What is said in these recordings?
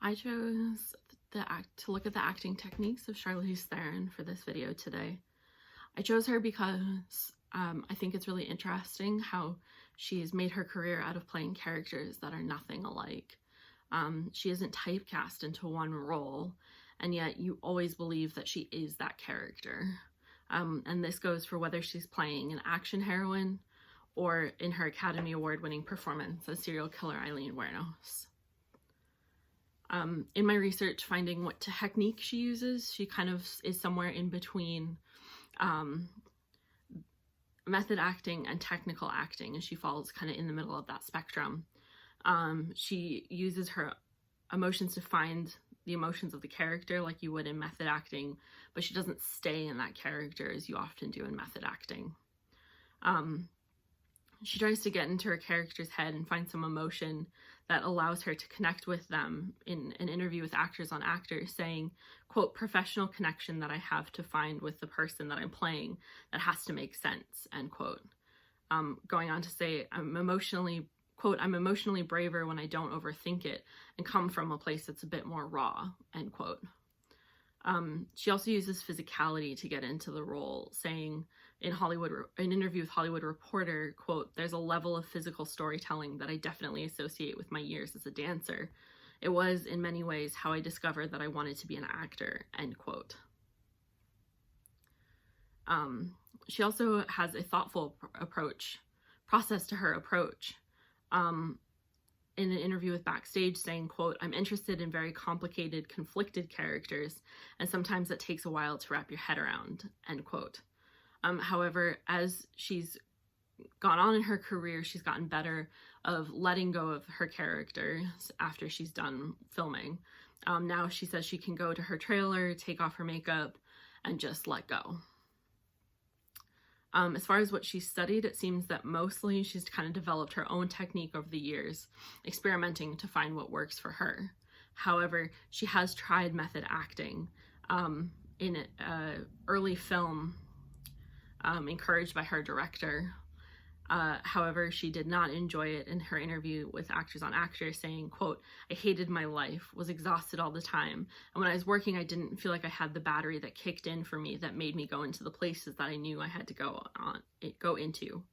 I chose to look at the acting techniques of Charlize Theron for this video today. I chose her because I think it's really interesting how she's made her career out of playing characters that are nothing alike. She isn't typecast into one role, and yet you always believe that she is that character. And this goes for whether she's playing an action heroine or in her Academy Award-winning performance as serial killer Aileen Wuornos. In my research finding what technique she uses, she kind of is somewhere in between method acting and technical acting, and she falls kind of in the middle of that spectrum. She uses her emotions to find the emotions of the character like you would in method acting, but she doesn't stay in that character as you often do in method acting. She tries to get into her character's head and find some emotion that allows her to connect with them. In an interview with Actors on Actors, saying, quote, "professional connection that I have to find with the person that I'm playing that has to make sense," end quote. Going on to say, I'm emotionally braver when I don't overthink it and come from a place that's a bit more raw, end quote. She also uses physicality to get into the role, saying in an interview with Hollywood Reporter, quote, "there's a level of physical storytelling that I definitely associate with my years as a dancer. It was, in many ways, how I discovered that I wanted to be an actor," end quote. She also has a thoughtful process to her approach. In an interview with Backstage, saying, quote, "I'm interested in very complicated, conflicted characters, and sometimes it takes a while to wrap your head around," end quote. However, as she's gone on in her career, she's gotten better of letting go of her characters after she's done filming. Now she says she can go to her trailer, take off her makeup, and just let go. As far as what she's studied, it seems that mostly she's kind of developed her own technique over the years, experimenting to find what works for her. However, she has tried method acting in an early film encouraged by her director. However, she did not enjoy it in her interview with Actors on Actors, saying, quote, "I hated my life, was exhausted all the time, and when I was working, I didn't feel like I had the battery that kicked in for me that made me go into the places that I knew I had to go into."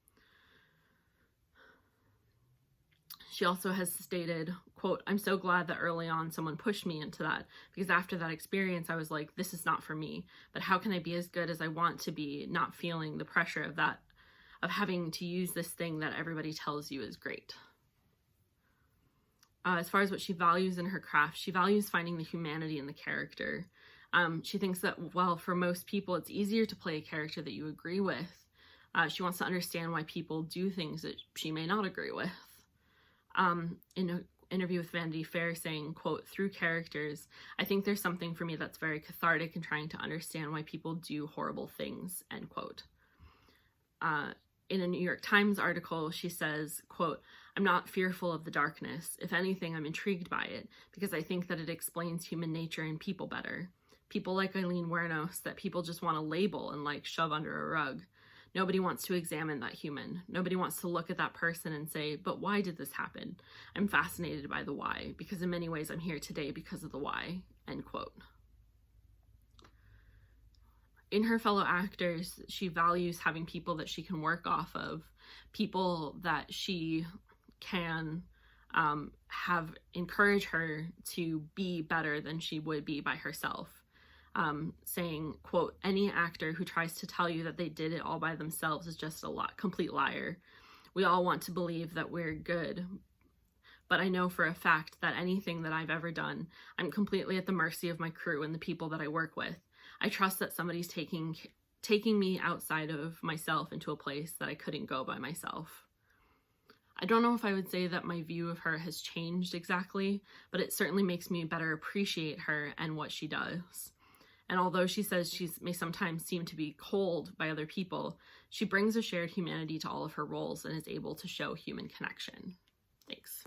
She also has stated, quote, "I'm so glad that early on someone pushed me into that, because after that experience, I was like, this is not for me, but how can I be as good as I want to be, not feeling the pressure of that, of having to use this thing that everybody tells you is great." As far as what she values in her craft, she values finding the humanity in the character. She thinks that, well, for most people, it's easier to play a character that you agree with. She wants to understand why people do things that she may not agree with. In an interview with Vanity Fair, saying, quote, "through characters, I think there's something for me that's very cathartic in trying to understand why people do horrible things," end quote. In a New York Times article, she says, quote, "I'm not fearful of the darkness. If anything, I'm intrigued by it because I think that it explains human nature and people better. People like Aileen Wuornos that people just want to label and shove under a rug. Nobody wants to examine that human. Nobody wants to look at that person and say, but why did this happen? I'm fascinated by the why, because in many ways I'm here today because of the why," end quote. In her fellow actors, she values having people that she can work off of, people that she can encourage her to be better than she would be by herself. Saying, quote, "any actor who tries to tell you that they did it all by themselves is just a complete liar. We all want to believe that we're good, but I know for a fact that anything that I've ever done, I'm completely at the mercy of my crew and the people that I work with. I trust that somebody's taking me outside of myself into a place that I couldn't go by myself." I don't know if I would say that my view of her has changed exactly, but it certainly makes me better appreciate her and what she does. And although she says she may sometimes seem to be cold by other people, she brings a shared humanity to all of her roles and is able to show human connection. Thanks.